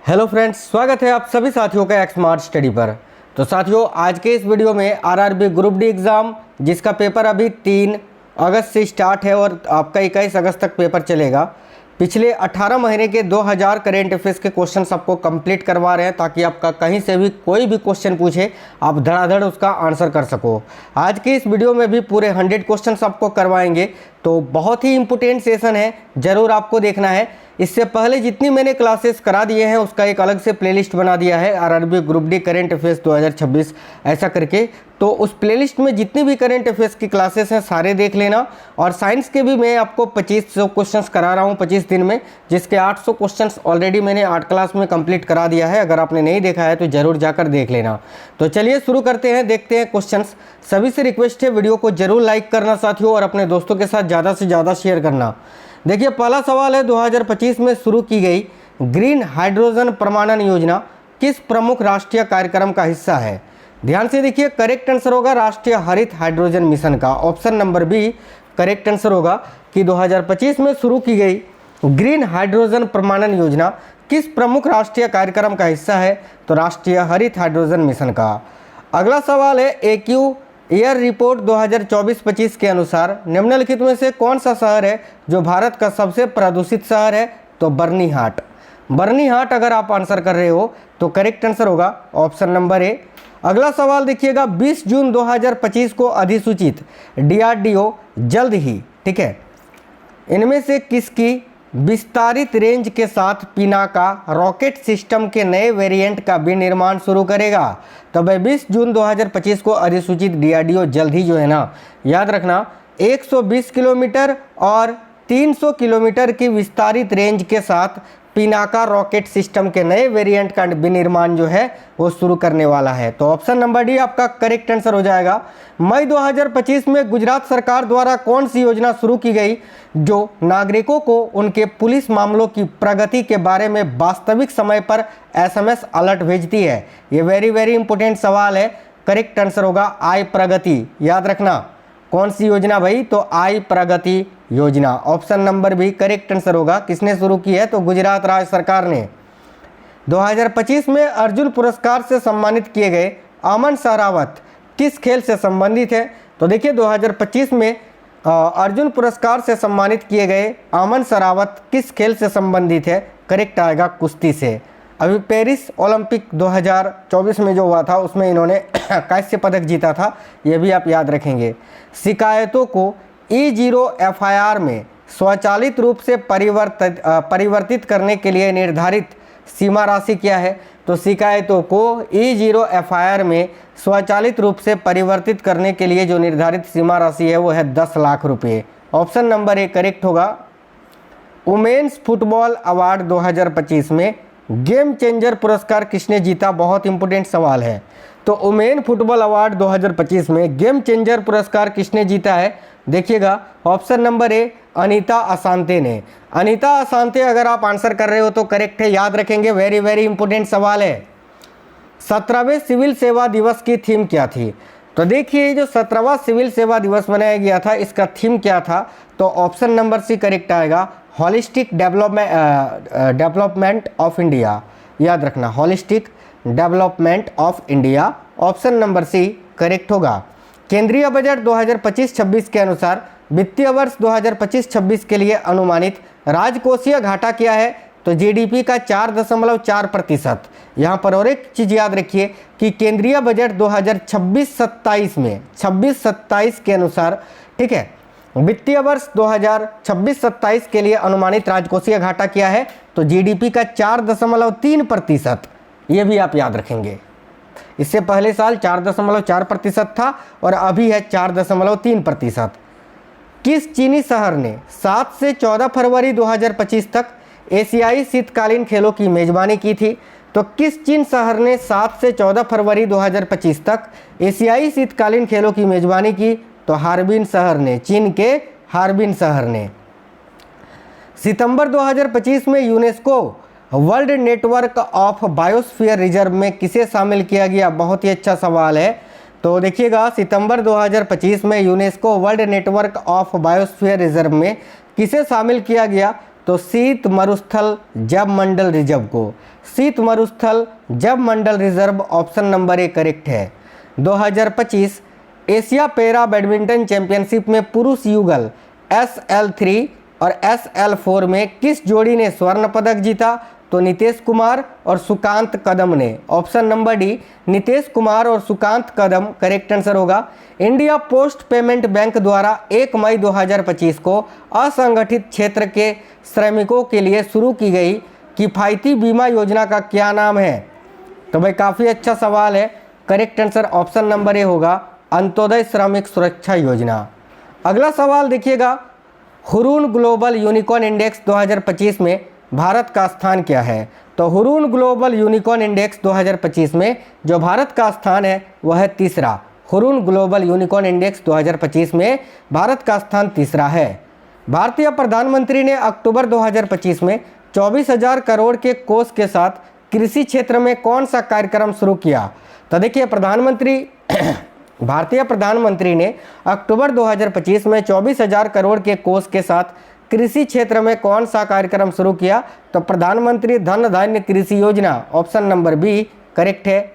Hello friends, स्वागत है आप सभी साथियों का स्मार्ट स्टडी पर। तो साथियों, आज के इस वीडियो में आरआरबी ग्रुप डी एग्ज़ाम जिसका पेपर अभी 3 अगस्त से स्टार्ट है और आपका 21 अगस्त तक पेपर चलेगा। पिछले 18 महीने के 2000 करेंट अफेयर्स के क्वेश्चंस आपको कंप्लीट करवा रहे हैं ताकि आपका कहीं से भी कोई भी क्वेश्चन पूछे आप धड़ाधड़ उसका आंसर कर सको। आज के इस वीडियो में भी पूरे 100 क्वेश्चंस आपको करवाएंगे, तो बहुत ही इंपॉर्टेंट सेशन है, ज़रूर आपको देखना है। इससे पहले जितनी मैंने क्लासेस करा दिए हैं उसका एक अलग से प्लेलिस्ट बना दिया है, RRB group D current affairs 2026 ऐसा करके। तो उस प्लेलिस्ट में जितनी भी करेंट अफेयर्स की क्लासेस हैं सारे देख लेना। और साइंस के भी मैं आपको 2500 क्वेश्चंस करा रहा हूँ 25 दिन में, जिसके 800 क्वेश्चंस ऑलरेडी मैंने 8 क्लास में कंप्लीट करा दिया है। अगर आपने नहीं देखा है तो ज़रूर जाकर देख लेना। तो चलिए शुरू करते हैं, देखते हैं क्वेश्चंस। सभी से रिक्वेस्ट है वीडियो को जरूर लाइक करना साथियों, और अपने दोस्तों के साथ ज़्यादा से ज़्यादा शेयर करना। देखिए, पहला सवाल है, 2025 में शुरू की गई ग्रीन हाइड्रोजन प्रमाणन योजना किस प्रमुख राष्ट्रीय कार्यक्रम का हिस्सा है? ध्यान से देखिए, करेक्ट आंसर होगा राष्ट्रीय हरित हाइड्रोजन मिशन का। Option number B correct answer होगा कि 2025 में शुरू की गई ग्रीन हाइड्रोजन प्रमाणन योजना किस प्रमुख राष्ट्रीय कार्यक्रम का हिस्सा है? तो राष्ट्रीय हरित हाइड्रोजन मिशन का। अगला सवाल है, एक्यू एयर रिपोर्ट 2024-25 के अनुसार निम्नलिखित में से कौन सा शहर है जो भारत का सबसे प्रदूषित शहर है? तो बर्नीहाट। बर्नीहाट अगर आप आंसर कर रहे हो तो करेक्ट आंसर होगा ऑप्शन नंबर ए। अगला सवाल देखिएगा, 20 जून 2025 को अधिसूचित डीआरडीओ जल्द ही, ठीक है, इनमें से किसकी विस्तारित रेंज के साथ पिनाका रॉकेट सिस्टम के नए वेरिएंट का विनिर्माण शुरू करेगा? तो भाई 20 जून 2025 को अधिसूचित डीआरडीओ जल्द ही जो है ना, याद रखना, 120 किलोमीटर और 300 किलोमीटर की विस्तारित रेंज के साथ पिनाका रॉकेट सिस्टम के नए वेरिएंट का विनिर्माण जो है वो शुरू करने वाला है। तो ऑप्शन नंबर डी आपका करेक्ट आंसर हो जाएगा। मई 2025 में गुजरात सरकार द्वारा कौन सी योजना शुरू की गई जो नागरिकों को उनके पुलिस मामलों की प्रगति के बारे में वास्तविक समय पर एसएमएस अलर्ट भेजती है? ये वेरी इंपॉर्टेंट सवाल है। करेक्ट आंसर होगा आई प्रगति। याद रखना, कौन सी योजना भाई? तो आई प्रगति योजना। Option number B correct answer होगा। किसने शुरू की है? तो गुजरात राज्य सरकार ने। 2025 में अर्जुन पुरस्कार से सम्मानित किए गए अमन सहरावत किस खेल से संबंधित है? तो देखिए, 2025 में अर्जुन पुरस्कार से सम्मानित किए गए अमन सहरावत किस खेल से संबंधित है? करेक्ट आएगा कुश्ती से। अभी पेरिस ओलंपिक 2024 में जो हुआ था उसमें इन्होंने कांस्य पदक जीता था, ये भी आप याद रखेंगे। शिकायतों को E0 FIR में स्वचालित रूप से परिवर्तित करने के लिए निर्धारित सीमा राशि क्या है? तो शिकायतों को E0 FIR में स्वचालित रूप से परिवर्तित करने के लिए जो निर्धारित सीमा राशि है वो है 10 लाख रुपये। ऑप्शन नंबर ए करेक्ट होगा। वुमेन्स फुटबॉल अवार्ड 2025 में गेम चेंजर पुरस्कार किसने जीता? बहुत इंपॉर्टेंट सवाल है। तो वुमेन फुटबॉल अवार्ड 2025 में गेम चेंजर पुरस्कार किसने जीता है? देखिएगा, ऑप्शन नंबर ए अनीता असांते ने। अनीता असांते अगर आप आंसर कर रहे हो तो करेक्ट है, याद रखेंगे, वेरी इंपॉर्टेंट सवाल है। 17वें सिविल सेवा दिवस की थीम क्या थी? तो देखिए, जो 17वां सिविल सेवा दिवस मनाया गया था इसका थीम क्या था? तो ऑप्शन नंबर सी करेक्ट आएगा, होलिस्टिक डेवलपमेंट ऑफ इंडिया। याद रखना, holistic development of India. Option number C correct होगा। केंद्रीय बजट 2025-26 के अनुसार वित्तीय वर्ष 2025-26 के लिए अनुमानित राजकोषीय घाटा क्या है? तो जीडीपी का 4.4%। यहाँ पर और एक चीज़ याद रखिए कि केंद्रीय बजट 2026-27 में 26-27 के अनुसार, ठीक है, वित्तीय वर्ष 2026-27 के लिए अनुमानित राजकोषीय घाटा क्या है? तो जीडीपी का 4.3%। ये भी आप याद रखेंगे। इससे पहले साल 4.4% था और अभी है 4.3%। किस चीनी शहर ने 7 से 14 फरवरी 2025 तक एशियाई शीतकालीन खेलों की मेजबानी की थी? तो किस चीन शहर ने 7 से 14 फरवरी 2025 तक एशियाई शीतकालीन खेलों की मेजबानी की? तो हार्बिन शहर ने, चीन के हार्बिन शहर ने। सितंबर 2025 में UNESCO world network of biosphere reserve में किसे शामिल किया गया? बहुत ही अच्छा सवाल है। तो देखिएगा, सितंबर 2025 में UNESCO world network of biosphere reserve में किसे शामिल किया गया? तो शीत मरुस्थल जैव मंडल रिजर्व को, शीत मरुस्थल जैव मंडल reserve option number A correct है। 2025 एशिया पैरा बैडमिंटन चैंपियनशिप में पुरुष युगल SL3 और SL4 में किस जोड़ी ने स्वर्ण पदक जीता? तो नीतीश कुमार और सुकांत कदम ने। Option number D Nitish Kumar और सुकांत कदम करेक्ट आंसर होगा। इंडिया पोस्ट पेमेंट बैंक द्वारा 1 मई 2025 को असंगठित क्षेत्र के श्रमिकों के लिए शुरू की गई किफ़ायती बीमा योजना का क्या नाम है? तो भाई काफ़ी अच्छा सवाल है। करेक्ट आंसर ऑप्शन नंबर ए होगा, अंत्योदय श्रमिक सुरक्षा योजना। अगला सवाल देखिएगा, हुरून ग्लोबल यूनिकॉर्न इंडेक्स 2025 में भारत का स्थान क्या है? तो हुरून ग्लोबल यूनिकॉर्न इंडेक्स 2025 में जो भारत का स्थान है वह है तीसरा। हुरून ग्लोबल यूनिकॉर्न इंडेक्स 2025 में भारत का स्थान तीसरा है। भारतीय प्रधानमंत्री ने अक्टूबर 2025 में 24,000 करोड़ के कोष के साथ कृषि क्षेत्र में कौन सा कार्यक्रम शुरू किया? तो देखिए भारतीय प्रधानमंत्री ने अक्टूबर 2025 में 24,000 करोड़ के कोष के साथ कृषि क्षेत्र में कौन सा कार्यक्रम शुरू किया? तो प्रधानमंत्री धन धान्य कृषि योजना, ऑप्शन नंबर बी करेक्ट है।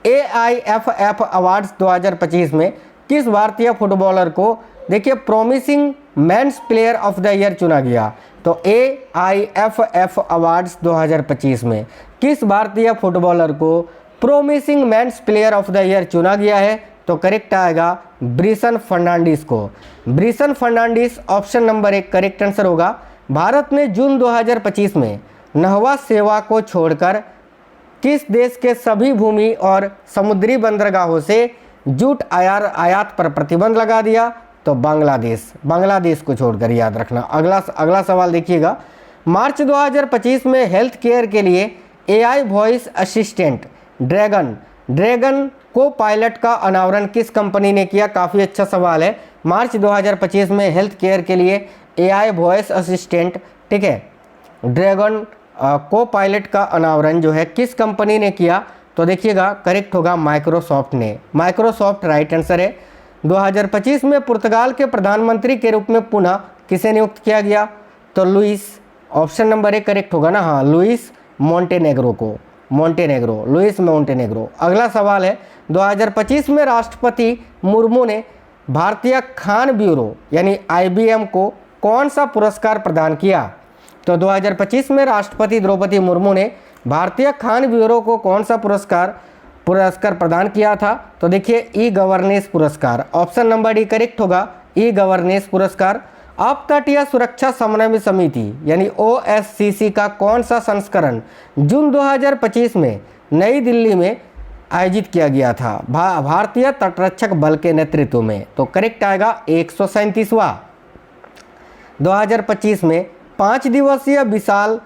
AIFF अवार्ड्स 2025 में किस भारतीय फुटबॉलर को देखिए promising men's player of the year चुना गया? तो AIFF अवार्ड्स 2025 में किस भारतीय फुटबॉलर को promising men's player of the year चुना गया है? तो करेक्ट आएगा ब्रिसन फर्नांडिस को। ब्रिसन फर्नांडिस ऑप्शन नंबर एक करेक्ट आंसर होगा। भारत ने जून 2025 में नहवा सेवा को छोड़कर किस देश के सभी भूमि और समुद्री बंदरगाहों से जूट आयात पर प्रतिबंध लगा दिया? तो बांग्लादेश को छोड़कर, याद रखना। अगला सवाल देखिएगा, मार्च 2025 में हेल्थ केयर के लिए AI वॉइस असिस्टेंट ड्रैगन को पायलट का अनावरण किस कंपनी ने किया? काफ़ी अच्छा सवाल है। मार्च 2025 में हेल्थ केयर के लिए AI वॉइस असिस्टेंट, ठीक है, ड्रैगन को पायलट का अनावरण जो है किस कंपनी ने किया? तो देखिएगा करेक्ट होगा माइक्रोसॉफ्ट ने। माइक्रोसॉफ्ट राइट आंसर है। 2025 में पुर्तगाल के प्रधानमंत्री के रूप में पुनः किसे नियुक्त किया गया? तो Luis, option number A correct होगा ना, हाँ, लुइस मोंटेनेग्रो। अगला सवाल है, 2025 में राष्ट्रपति मुर्मू ने भारतीय खान ब्यूरो यानी IBM को कौन सा पुरस्कार प्रदान किया? तो 2025 में राष्ट्रपति द्रौपदी मुर्मू ने भारतीय खान ब्यूरो को कौन सा पुरस्कार प्रदान किया था? तो देखिए ई गवर्नेंस पुरस्कार, ऑप्शन नंबर डी करेक्ट होगा, ई गवर्नेंस पुरस्कार। अपतटीय सुरक्षा समन्वय समिति यानी OSCC का कौन सा संस्करण जून 2025 में नई दिल्ली में आयोजित किया गया था भारतीय तटरक्षक बल के नेतृत्व में? तो करेक्ट आएगा 137वां। 2025 में 5 दिवसीय विशाल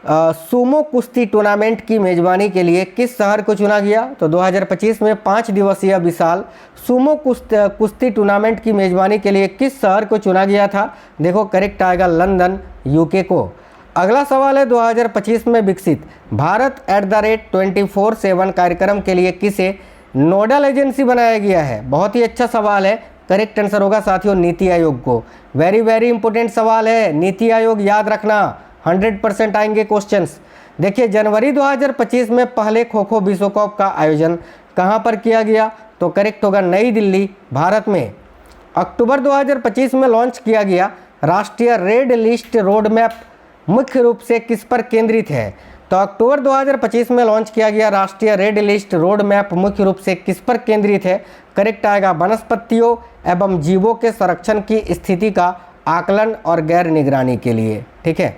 सूमो कुश्ती टूर्नामेंट की मेजबानी के लिए किस शहर को चुना गया? तो 2025 में 5 दिवसीय विशाल सूमो कुश्ती टूर्नामेंट की मेजबानी के लिए किस शहर को चुना गया था? देखो करेक्ट आएगा लंदन, UK को। अगला सवाल है, 2025 में विकसित भारत @24/7 कार्यक्रम के लिए किसे नोडल एजेंसी बनाया गया है? बहुत ही अच्छा सवाल है। करेक्ट आंसर होगा साथियों नीति आयोग को। वेरी इंपॉर्टेंट सवाल है, नीति आयोग याद रखना, 100% आएंगे क्वेश्चंस। देखिए जनवरी 2025 में पहले खो खो विश्व कप का आयोजन कहां पर किया गया? तो करेक्ट होगा नई दिल्ली, भारत में। अक्टूबर 2025 में लॉन्च किया गया राष्ट्रीय रेड लिस्ट रोड मैप मुख्य रूप से किस पर केंद्रित है? तो अक्टूबर 2025 में लॉन्च किया गया राष्ट्रीय रेड लिस्ट रोड मैप मुख्य रूप से किस पर केंद्रित है? करेक्ट आएगा वनस्पतियों एवं जीवों के संरक्षण की स्थिति का आकलन और गैर निगरानी के लिए, ठीक है।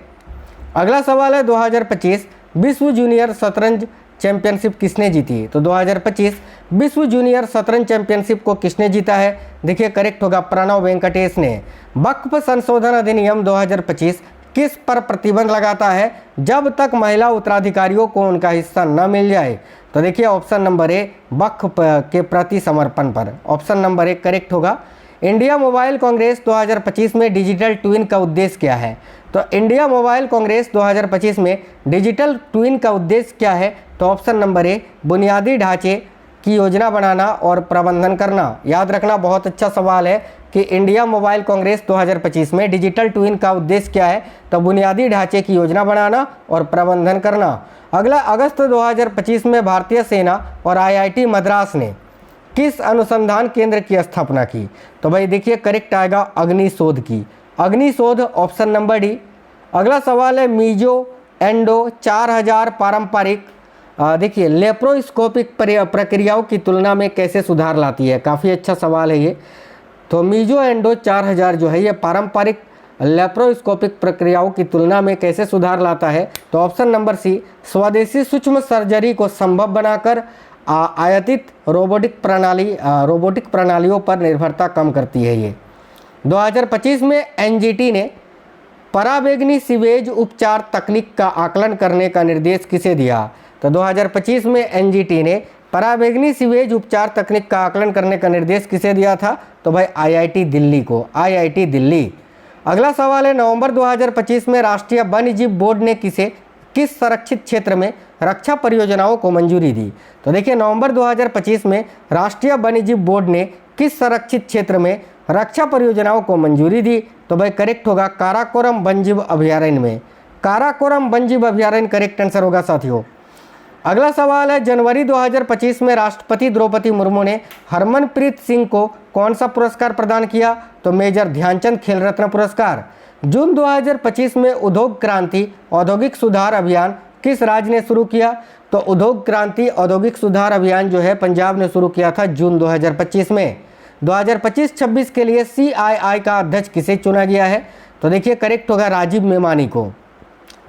अगला सवाल है, 2025 विश्व जूनियर शतरंज चैंपियनशिप किसने जीती? तो 2025 विश्व जूनियर शतरंज चैंपियनशिप को किसने जीता है? देखिए करेक्ट होगा प्रणव वेंकटेश ने। वक्फ संशोधन अधिनियम 2025 किस पर प्रतिबंध लगाता है? जब तक महिला उत्तराधिकारियों को उनका हिस्सा न मिल जाए। तो देखिए ऑप्शन नंबर ए वक्फ के प्रति समर्पण पर, ऑप्शन नंबर ए करेक्ट होगा। इंडिया मोबाइल कांग्रेस 2025 में डिजिटल ट्विन का उद्देश्य क्या है? तो इंडिया मोबाइल कांग्रेस 2025 में डिजिटल ट्विन का उद्देश्य क्या है? तो ऑप्शन नंबर ए बुनियादी ढांचे की योजना बनाना और प्रबंधन करना। याद रखना बहुत अच्छा सवाल है। कि इंडिया मोबाइल कांग्रेस 2025 में डिजिटल ट्विन का उद्देश्य क्या है, तो बुनियादी ढांचे की योजना बनाना और प्रबंधन करना। अगला, अगस्त 2025 में भारतीय सेना और IIT मद्रास ने किस अनुसंधान केंद्र की स्थापना की, तो भाई देखिए करेक्ट आएगा अग्निशोध की, अग्निशोध ऑप्शन नंबर डी। अगला सवाल है मीजो एंडो 4000 पारंपरिक देखिए लेप्रोस्कोपिक प्रक्रियाओं की तुलना में कैसे सुधार लाती है, काफ़ी अच्छा सवाल है ये। तो मीजो एंडो 4000 जो है ये पारंपरिक लेप्रोस्कोपिक प्रक्रियाओं की तुलना में कैसे सुधार लाता है, तो ऑप्शन नंबर सी, स्वदेशी सूक्ष्म सर्जरी को संभव बनाकर आयातित रोबोटिक प्रणालियों पर निर्भरता कम करती है ये। 2025 में NGT ने पराबैंगनी सीवेज उपचार तकनीक का आकलन करने का निर्देश किसे दिया, तो 2025 में NGT ने पराबैंगनी सीवेज उपचार तकनीक का आकलन करने का निर्देश किसे दिया था, तो भाई IIT दिल्ली को, IIT दिल्ली। अगला सवाल है नवंबर 2025 में राष्ट्रीय वन्यजीव बोर्ड ने किस संरक्षित क्षेत्र में रक्षा परियोजनाओं को मंजूरी दी, तो देखिए नवंबर 2025 में राष्ट्रीय वन्यजीव बोर्ड ने किस संरक्षित क्षेत्र में रक्षा परियोजनाओं को मंजूरी दी, तो भाई करेक्ट होगा काराकोरम वन्यजीव अभयारण्य में, काराकोरम वन्यजीव अभयारण्य करेक्ट आंसर होगा साथियों। अगला सवाल है जनवरी 2025 में राष्ट्रपति द्रौपदी मुर्मू ने हरमनप्रीत सिंह को कौन सा पुरस्कार प्रदान किया, तो मेजर ध्यानचंद खेल रत्न पुरस्कार। जून 2025 में उद्योग क्रांति औद्योगिक सुधार अभियान किस राज्य ने शुरू किया, तो उद्योग क्रांति औद्योगिक सुधार अभियान जो है पंजाब ने शुरू किया था जून 2025 में। 2025-26 के लिए CII का अध्यक्ष किसे चुना गया है, तो देखिए करेक्ट होगा राजीव मेमानी को।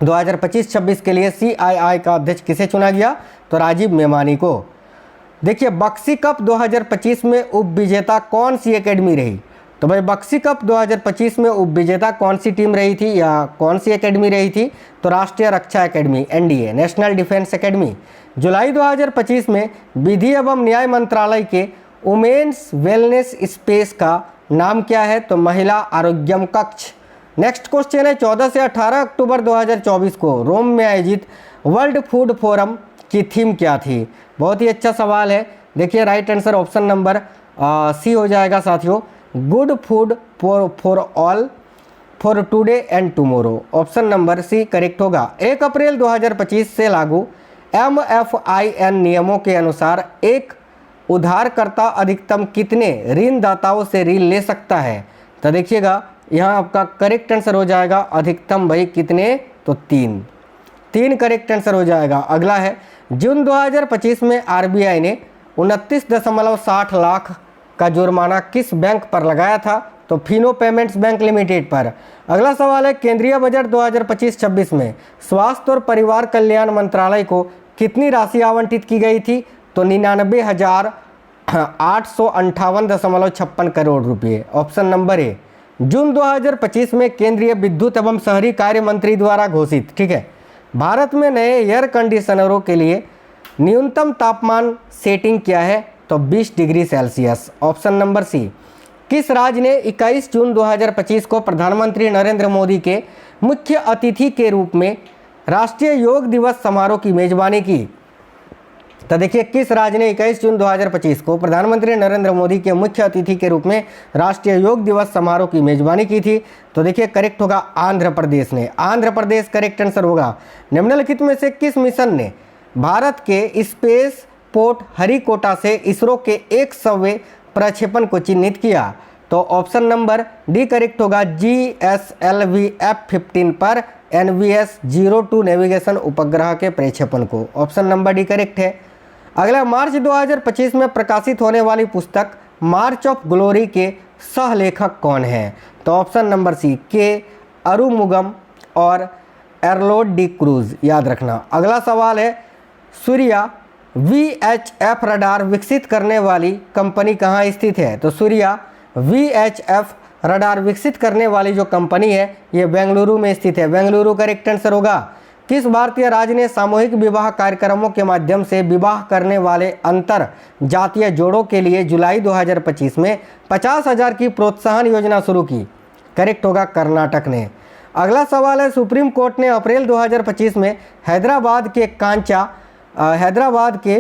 2025-26 के लिए CII का अध्यक्ष किसे चुना गया, तो राजीव मेमानी को। देखिए बक्सी कप 2025 में उप विजेता कौन सी एकेडमी रही, तो भाई बक्सी कप 2025 में उप विजेता कौन सी टीम रही थी या कौन सी एकेडमी रही थी, तो राष्ट्रीय रक्षा academy NDA, national defence academy. जुलाई 2025 में विधि एवं न्याय मंत्रालय के वुमेन्स वेलनेस स्पेस का नाम क्या है, तो महिला आरोग्यम कक्ष। नेक्स्ट क्वेश्चन है 14 से 18 अक्टूबर 2024 को रोम में आयोजित वर्ल्ड फूड फोरम की थीम क्या थी, बहुत ही अच्छा सवाल है। देखिए right answer option number C हो जाएगा साथियों, good food for all for today and tomorrow, option number C correct होगा। 1 अप्रैल 2025 से लागू MFIN नियमों के अनुसार एक उधारकर्ता अधिकतम कितने ऋणदाताओं से ऋण ले सकता है, तो देखिएगा यहाँ आपका करेक्ट आंसर हो जाएगा अधिकतम भाई कितने, तो 3 करेक्ट आंसर हो जाएगा। अगला है जून 2025 में RBI ने 29.60 लाख का जुर्माना किस बैंक पर लगाया था, तो फिनो पेमेंट्स बैंक लिमिटेड पर। अगला सवाल है केंद्रीय बजट 2025-26 में स्वास्थ्य और परिवार कल्याण मंत्रालय को कितनी राशि आवंटित की गई थी, तो 99,858.56 करोड़ रुपये, ऑप्शन नंबर ए। जून 2025 में केंद्रीय विद्युत एवं शहरी कार्य मंत्री द्वारा घोषित, ठीक है, भारत में नए एयर कंडीशनरों के लिए न्यूनतम तापमान सेटिंग क्या है, तो 20 degree Celsius, option number C. किस राज्य ने 21 जून 2025 को प्रधानमंत्री नरेंद्र मोदी के मुख्य अतिथि के रूप में राष्ट्रीय योग दिवस समारोह की मेजबानी की, तो देखिए किस राज्य ने 21 जून 2025 को प्रधानमंत्री नरेंद्र मोदी के मुख्य अतिथि के रूप में राष्ट्रीय योग दिवस समारोह की मेजबानी की थी, तो देखिए करेक्ट होगा आंध्र प्रदेश ने, आंध्र प्रदेश करेक्ट आंसर होगा। निम्नलिखित में से किस मिशन ने भारत के स्पेस पोर्ट हरिकोटा से इसरो के 100वें प्रक्षेपण को चिन्हित किया, तो ऑप्शन नंबर डी करेक्ट होगा GSLV F-15 पर NVS-02 नेविगेशन उपग्रह के प्रक्षेपण को, ऑप्शन नंबर डी करेक्ट है। अगला मार्च 2025 में प्रकाशित होने वाली पुस्तक मार्च ऑफ ग्लोरी के सह लेखक कौन हैं, तो ऑप्शन नंबर सी के अरुमुगम और एर्लोड डी क्रूज, याद रखना। अगला सवाल है सूर्या VHF रडार विकसित करने वाली कंपनी कहाँ स्थित है, तो सूर्या VHF रडार विकसित करने वाली जो कंपनी है ये बेंगलुरु में स्थित है, बेंगलुरु करेक्ट आंसर होगा। किस भारतीय राज्य ने सामूहिक विवाह कार्यक्रमों के माध्यम से विवाह करने वाले अंतर जातीय जोड़ों के लिए जुलाई 2025 में 50,000 की प्रोत्साहन योजना शुरू की, करेक्ट होगा कर्नाटक ने। अगला सवाल है सुप्रीम कोर्ट ने अप्रैल 2025 में हैदराबाद के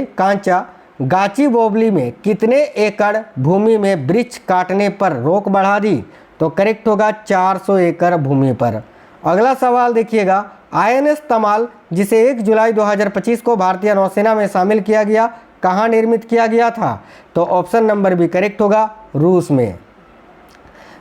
कांचा गाचीबोवली में कितने एकड़ भूमि में वृक्ष काटने पर रोक बढ़ा दी? तो करेक्ट होगा 400 एकड़ भूमि पर। अगला सवाल देखिएगा, INS तमाल जिसे 1 जुलाई 2025 को भारतीय नौसेना में शामिल किया गया, कहाँ निर्मित किया गया था? तो ऑप्शन नंबर बी करेक्ट होगा, रूस में।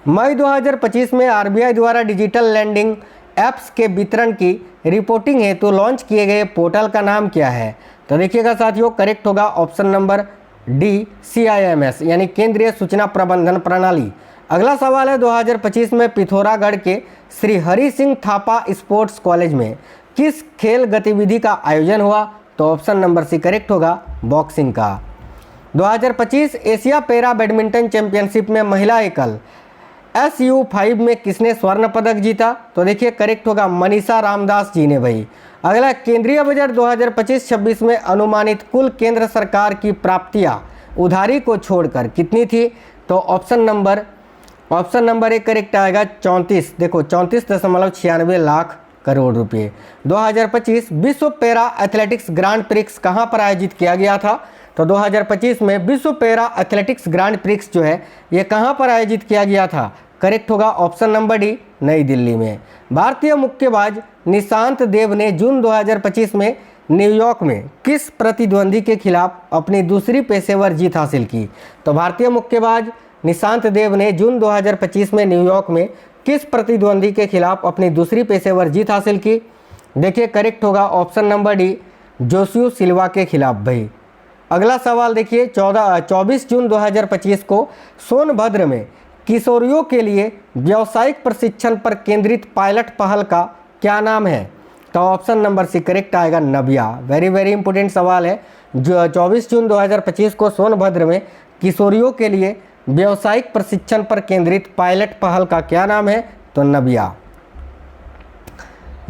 मई 2025 में RBI द्वारा डिजिटल लैंडिंग ऐप्स के वितरण की रिपोर्टिंग हेतु लॉन्च किए गए पोर्टल का नाम क्या है? तो देखिएगा साथियों, करेक्ट होगा ऑप्शन नंबर डी CIMS यानी केंद्रीय सूचना प्रबंधन प्रणाली। अगला सवाल है, 2025 में पिथौरागढ़ के श्री हरि सिंह थापा स्पोर्ट्स कॉलेज में किस खेल गतिविधि का आयोजन हुआ? तो ऑप्शन नंबर सी करेक्ट होगा, बॉक्सिंग का। 2025 एशिया पैरा बैडमिंटन चैंपियनशिप में महिला एकल SU5 में किसने स्वर्ण पदक जीता? तो देखिए करेक्ट होगा, मनीषा रामदास जी ने भाई। अगला, केंद्रीय बजट 2025-26 में अनुमानित कुल केंद्र सरकार की प्राप्तियां उधारी को छोड़कर कितनी थी? तो ऑप्शन नंबर एक करेक्ट आएगा 34, देखो 34.96 लाख करोड़ रुपए। 2025 विश्व पैरा एथलेटिक्स ग्रांड प्रिक्स कहाँ पर आयोजित किया गया था? तो 2025 में विश्व पैरा एथलेटिक्स ग्रांड प्रिक्स जो है ये कहाँ पर आयोजित किया गया था? करेक्ट होगा ऑप्शन नंबर डी, नई दिल्ली में। भारतीय मुक्केबाज निशांत देव ने जून 2025 में न्यूयॉर्क में किस प्रतिद्वंदी के खिलाफ अपनी दूसरी पेशेवर जीत हासिल की? तो भारतीय मुक्केबाज निशांत देव ने जून 2025 में न्यूयॉर्क में किस प्रतिद्वंदी के खिलाफ अपनी दूसरी पेशेवर जीत हासिल की? देखिए करेक्ट होगा ऑप्शन नंबर डी, जोशुआ सिल्वा के खिलाफ भाई। अगला सवाल देखिए, 24 जून 2025 को सोनभद्र में किशोरियों के लिए व्यावसायिक प्रशिक्षण पर केंद्रित पायलट पहल का क्या नाम है? तो ऑप्शन नंबर सी करेक्ट आएगा, नव्या। वेरी इंपॉर्टेंट सवाल है। जो 24 जून 2025 को सोनभद्र में किशोरियों के लिए व्यावसायिक प्रशिक्षण पर केंद्रित पायलट पहल का क्या नाम है? तो नव्या।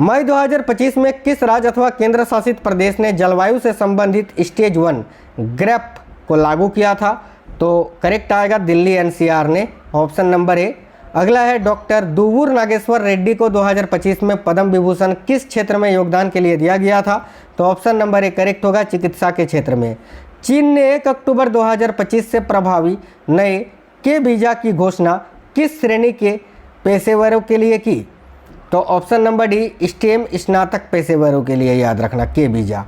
मई 2025 में किस राज्य अथवा केंद्र शासित प्रदेश ने जलवायु से संबंधित स्टेज 1 ग्रेप को लागू किया था? तो करेक्ट आएगा, दिल्ली NCR ने, ऑप्शन नंबर ए। अगला है, डॉक्टर दुव्वूर नागेश्वर रेड्डी को 2025 में पद्म विभूषण किस क्षेत्र में योगदान के लिए दिया गया था? तो ऑप्शन नंबर ए करेक्ट होगा, चिकित्सा के क्षेत्र में। चीन ने 1 अक्टूबर 2025 से प्रभावी नए के वीज़ा की घोषणा किस श्रेणी के पेशेवरों के लिए की? तो ऑप्शन नंबर डी, स्टेम स्नातक पेशेवरों के लिए, याद रखना के वीज़ा।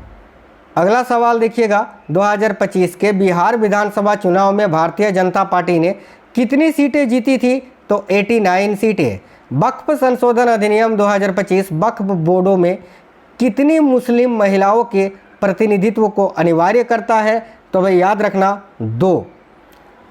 अगला सवाल देखिएगा, 2025 के बिहार विधानसभा चुनाव में भारतीय जनता पार्टी ने कितनी सीटें जीती थी? तो 89 सीटें। वक्फ संशोधन अधिनियम 2025 वक्फ बोर्डों में कितनी मुस्लिम महिलाओं के प्रतिनिधित्व को अनिवार्य करता है? तो भाई याद रखना, 2।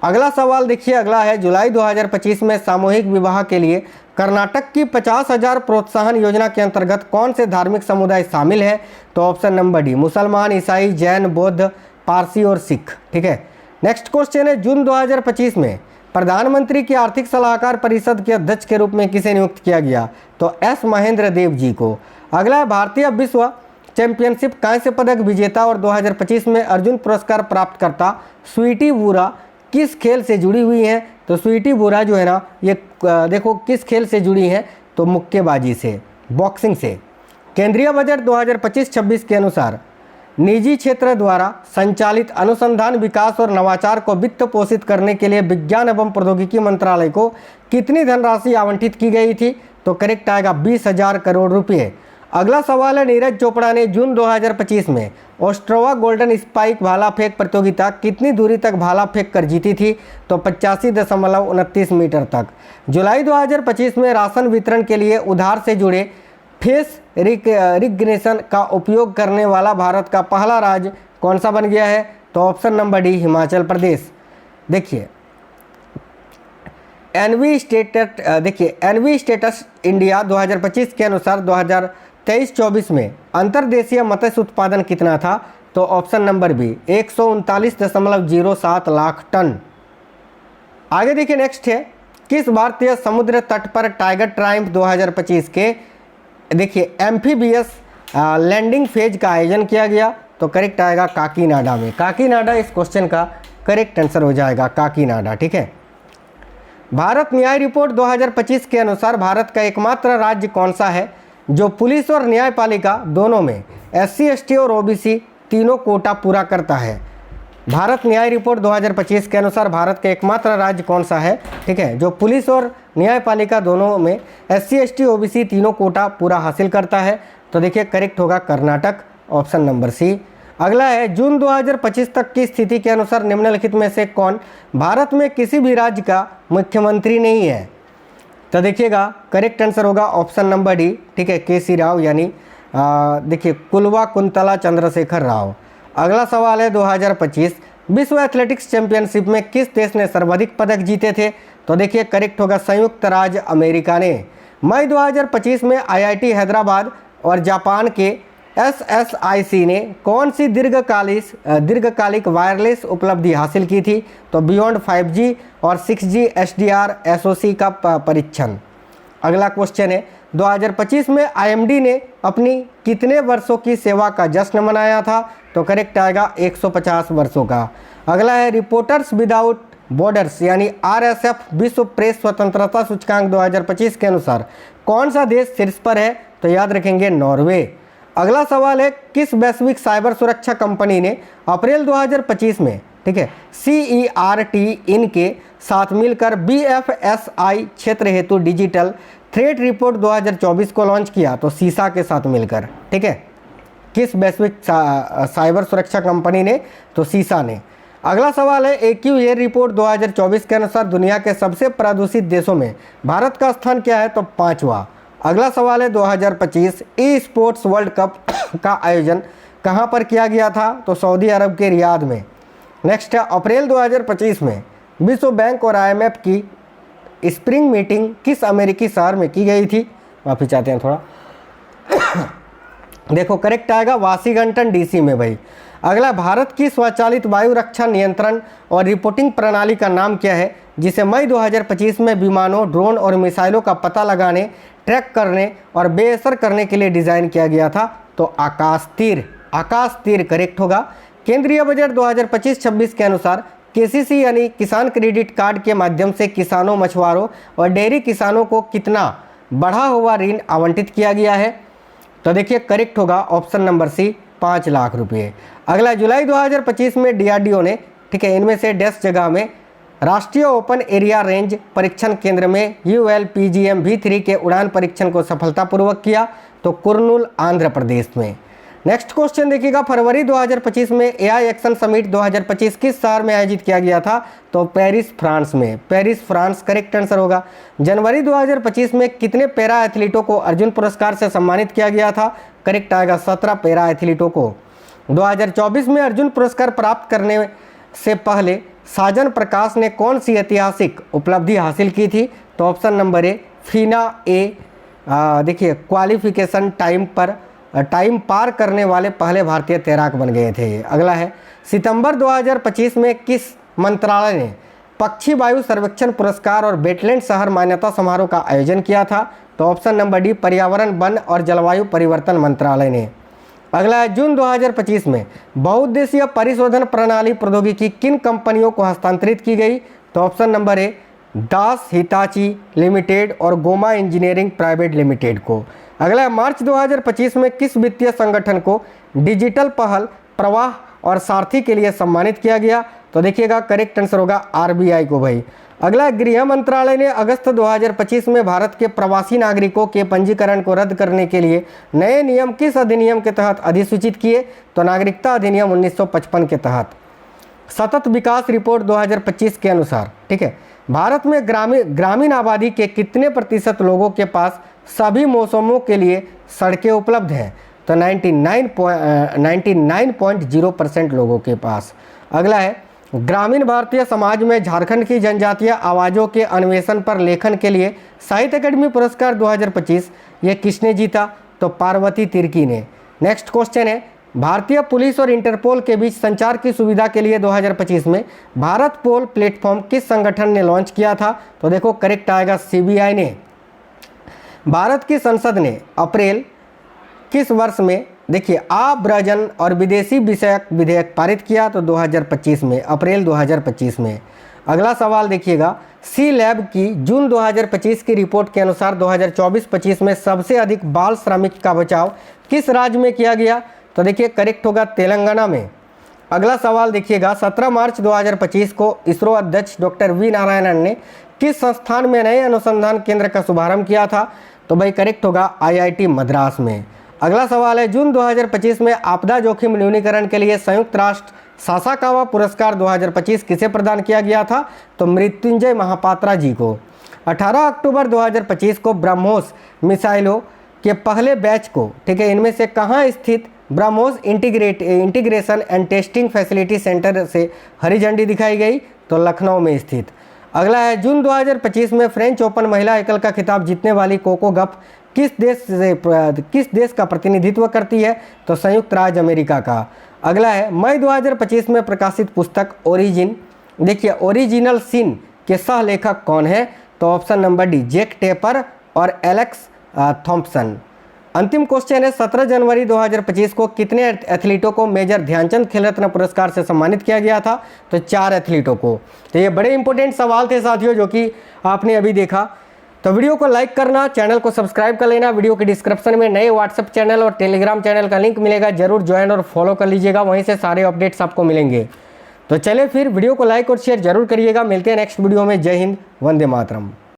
अगला सवाल देखिए, अगला है, जुलाई 2025 में सामूहिक विवाह के लिए कर्नाटक की 50,000 प्रोत्साहन योजना के अंतर्गत कौन से धार्मिक समुदाय शामिल है? तो ऑप्शन नंबर डी, मुसलमान, ईसाई, जैन, बौद्ध, पारसी और सिख। ठीक है। नेक्स्ट क्वेश्चन है, जून 2025 में प्रधानमंत्री की आर्थिक सलाहकार परिषद के अध्यक्ष के रूप में किसे नियुक्त किया गया? तो S महेंद्र देव जी को। अगला है, भारतीय विश्व चैंपियनशिप कांस्य पदक विजेता और 2025 में अर्जुन पुरस्कार प्राप्त करता स्वीटी बुरा किस खेल से जुड़ी हुई हैं? तो स्वीटी बुरा जो है ना, ये देखो किस खेल से जुड़ी हैं? तो मुक्केबाजी से, बॉक्सिंग से। केंद्रीय बजट 2025-26 के अनुसार निजी क्षेत्र द्वारा संचालित अनुसंधान, विकास और नवाचार को वित्त पोषित करने के लिए विज्ञान एवं प्रौद्योगिकी मंत्रालय को कितनी धनराशि आवंटित की गई थी? तो करेक्ट आएगा 20,000 करोड़ रुपये। अगला सवाल है, नीरज चोपड़ा ने जून 2025 में ऑस्ट्रोवा गोल्डन स्पाइक भाला फेंक प्रतियोगिता कितनी दूरी तक भाला फेंक कर जीती थी? तो 85.29 मीटर तक। जुलाई 2025 में राशन वितरण के लिए उधार से जुड़े फेस रिकग्निशन का उपयोग करने वाला भारत का पहला राज्य कौन सा बन गया है? तो option number D, Himachal Pradesh. देखिए एनवी स्टेटस इंडिया 2025 के अनुसार 2023-24 में अंतर्देशीय मत्स्य उत्पादन कितना था? तो option number B, 139.07 lakh ton. आगे देखिए, नेक्स्ट है, किस भारतीय समुद्र तट पर टाइगर ट्रायम्फ 2025 के देखिए एम्फीबियस लैंडिंग फेज का आयोजन किया गया? तो करेक्ट आएगा काकीनाडा में। काकीनाडा इस क्वेश्चन का करेक्ट आंसर हो जाएगा, काकीनाडा। ठीक है। भारत न्याय रिपोर्ट 2025 के अनुसार भारत का एकमात्र राज्य कौन सा है जो पुलिस और न्यायपालिका दोनों में SC ST और OBC तीनों कोटा पूरा करता है? भारत न्याय रिपोर्ट 2025 के अनुसार भारत का एकमात्र राज्य कौन सा है, ठीक है, जो पुलिस और न्यायपालिका दोनों में SC ST OBC तीनों कोटा पूरा हासिल करता है? तो देखिए करेक्ट होगा कर्नाटक, ऑप्शन नंबर सी। अगला है जून 2025 तक की स्थिति के अनुसार निम्नलिखित में से कौन भारत में किसी भी राज्य का मुख्यमंत्री नहीं है? तो देखिएगा करेक्ट आंसर होगा ऑप्शन नंबर डी, ठीक है, KC राव यानी देखिए कुलवा कुंतला चंद्रशेखर राव। अगला सवाल है 2025 विश्व एथलेटिक्स चैंपियनशिप में किस देश ने सर्वाधिक पदक जीते थे? तो देखिए करेक्ट होगा संयुक्त राज्य अमेरिका ने। मई 2025 में IIT हैदराबाद और जापान के SSIC ने कौन सी दीर्घकालिक वायरलेस उपलब्धि हासिल की थी? तो बियॉन्ड 5G और 6G SDR SoC का परीक्षण। अगला क्वेश्चन है 2025 में IMD ने अपनी कितने वर्षों की सेवा का जश्न मनाया था? तो करेक्ट आएगा 150 वर्षों का। अगला है रिपोर्टर्स विदाउट बॉर्डर्स यानी RSF विश्व प्रेस स्वतंत्रता सूचकांक 2025 के अनुसार कौन सा देश शीर्ष पर है? तो याद रखेंगे नॉर्वे। अगला सवाल है किस वैश्विक साइबर सुरक्षा कंपनी ने अप्रैल 2025 में, ठीक है, CERT इन के साथ मिलकर BFSI क्षेत्र हेतु डिजिटल थ्रेट रिपोर्ट 2024 को लॉन्च किया? तो सीसा के साथ मिलकर, ठीक है। किस वैश्विक साइबर सुरक्षा कंपनी ने? तो सीसा ने। अगला सवाल है AQAir रिपोर्ट 2024 के अनुसार दुनिया के सबसे प्रदूषित देशों में भारत का स्थान क्या है? तो 5वां। अगला सवाल है 2025 ई-स्पोर्ट्स वर्ल्ड कप का आयोजन कहां पर किया गया था? तो सऊदी अरब के रियाद में। नेक्स्ट है अप्रैल 2025 में विश्व बैंक और IMF की स्प्रिंग मीटिंग किस अमेरिकी शहर में की गई थी? माफ़ी चाहते हैं थोड़ा देखो करेक्ट आएगा वाशिंगटन DC में भाई। अगला भारत की स्वचालित वायु रक्षा नियंत्रण और रिपोर्टिंग प्रणाली का नाम क्या है जिसे मई 2025 में विमानों, ड्रोन और मिसाइलों का पता लगाने, ट्रैक करने और बेअसर करने के लिए डिज़ाइन किया गया था? तो आकाश तीर करेक्ट होगा। केंद्रीय बजट 2025-26 के अनुसार KCC यानी किसान क्रेडिट कार्ड के माध्यम से किसानों, मछुआरों और डेयरी किसानों को कितना बढ़ा हुआ ऋण आवंटित किया गया है? तो देखिए करेक्ट होगा ऑप्शन नंबर सी 5 लाख रुपये। अगला जुलाई 2025 में DRDO ने, ठीक है, इनमें से 10 जगह में राष्ट्रीय ओपन एरिया रेंज परीक्षण केंद्र में ULPGM V3 के उड़ान परीक्षण को सफलतापूर्वक किया? तो कुर्नूल आंध्र प्रदेश में। नेक्स्ट क्वेश्चन देखिएगा फरवरी 2025 में AI एक्शन समिट 2025 किस शहर में आयोजित किया गया था? तो पेरिस फ्रांस में। पेरिस फ्रांस करेक्ट आंसर होगा। जनवरी 2025 में कितने पैरा एथलीटों को अर्जुन पुरस्कार से सम्मानित किया गया था? करेक्ट आएगा 17 पैरा एथलीटों को। 2024 में अर्जुन पुरस्कार प्राप्त करने से पहले साजन प्रकाश ने कौन सी ऐतिहासिक उपलब्धि हासिल की थी? तो option number A FINA A देखिए क्वालिफिकेशन टाइम पार करने वाले पहले भारतीय तैराक बन गए थे। अगला है सितंबर 2025 में किस मंत्रालय ने पक्षी वायु सर्वेक्षण पुरस्कार और वेटलैंड शहर मान्यता समारोह का आयोजन किया था? तो ऑप्शन नंबर डी पर्यावरण, वन और जलवायु परिवर्तन मंत्रालय ने। अगला है जून 2025 में बहुउद्देशीय परिशोधन प्रणाली प्रौद्योगिकी किन कंपनियों को हस्तांतरित की गई? तो ऑप्शन नंबर ए दास हिताची लिमिटेड और गोमा इंजीनियरिंग प्राइवेट लिमिटेड को। अगला मार्च 2025 में किस वित्तीय संगठन को डिजिटल पहल, प्रवाह और सारथी के लिए सम्मानित किया गया? तो देखिएगा करेक्ट आंसर होगा RBI को भाई। अगला गृह मंत्रालय ने अगस्त 2025 में भारत के प्रवासी नागरिकों के पंजीकरण को रद्द करने के लिए नए नियम किस अधिनियम के तहत अधिसूचित किए? तो नागरिकता अधिनियम 1955 के तहत। सतत विकास रिपोर्ट 2025 के अनुसार, ठीक है, भारत में ग्रामीण आबादी के कितने प्रतिशत लोगों के पास सभी मौसमों के लिए सड़कें उपलब्ध हैं? तो 99.0% लोगों के पास। अगला है ग्रामीण भारतीय समाज में झारखंड की जनजातीय आवाज़ों के अन्वेषण पर लेखन के लिए साहित्य अकादमी पुरस्कार 2025 ये किसने जीता? तो पार्वती तिर्की ने। नेक्स्ट क्वेश्चन है भारतीय पुलिस और इंटरपोल के बीच संचार की सुविधा के लिए 2025 में भारत पोल प्लेटफॉर्म किस संगठन ने लॉन्च किया था? तो देखो करेक्ट आएगा CBI ने। भारत की संसद ने अप्रैल किस वर्ष में देखिए आव्रजन और विदेशी विषयक विधेयक पारित किया? तो 2025 में, अप्रैल 2025 में। अगला सवाल देखिएगा सी लैब की जून 2025 की रिपोर्ट के अनुसार 2024-25 में सबसे अधिक बाल श्रमिक का बचाव किस राज्य में किया गया? तो देखिए करेक्ट होगा तेलंगाना में। अगला सवाल देखिएगा, 17 मार्च 2025 को इसरो अध्यक्ष डॉक्टर वी नारायणन ने किस संस्थान में नए अनुसंधान केंद्र का शुभारंभ किया था? तो भाई करेक्ट होगा IIT मद्रास में। अगला सवाल है, जून 2025 में आपदा जोखिम न्यूनीकरण के लिए संयुक्त राष्ट्र सासाकावा पुरस्कार 2025 किसे प्रदान किया गया था? तो मृत्युंजय महापात्रा जी को। 18 अक्टूबर 2025 को ब्रह्मोस मिसाइलों के पहले बैच को, ठीक है, इनमें से कहाँ स्थित BrahMos integration and testing facility centre से हरी झंडी दिखाई गई? तो लखनऊ में स्थित। अगला है, जून 2025 में फ्रेंच ओपन महिला एकल का खिताब जीतने वाली कोको गफ किस देश का प्रतिनिधित्व करती है? तो संयुक्त राज्य अमेरिका का। अगला है, मई 2025 में प्रकाशित पुस्तक ओरिजिन, देखिए ओरिजिनल सिन के सह लेखक कौन है? तो option number D, Jack Tapper और एलेक्स थॉम्पसन। अंतिम क्वेश्चन है, 17 जनवरी 2025 को कितने एथलीटों को मेजर ध्यानचंद खेल रत्न पुरस्कार से सम्मानित किया गया था? तो 4 एथलीटों को। तो ये बड़े इंपॉर्टेंट सवाल थे साथियों, जो कि आपने अभी देखा। तो वीडियो को लाइक करना, चैनल को सब्सक्राइब कर लेना। वीडियो के डिस्क्रिप्शन में नए व्हाट्सएप चैनल और टेलीग्राम चैनल का लिंक मिलेगा, जरूर ज्वाइन और फॉलो कर लीजिएगा, वहीं से सारे अपडेट्स आपको मिलेंगे। तो चलिए फिर वीडियो को लाइक और शेयर जरूर करिएगा। मिलते हैं नेक्स्ट वीडियो में। जय हिंद, वंदे मातरम।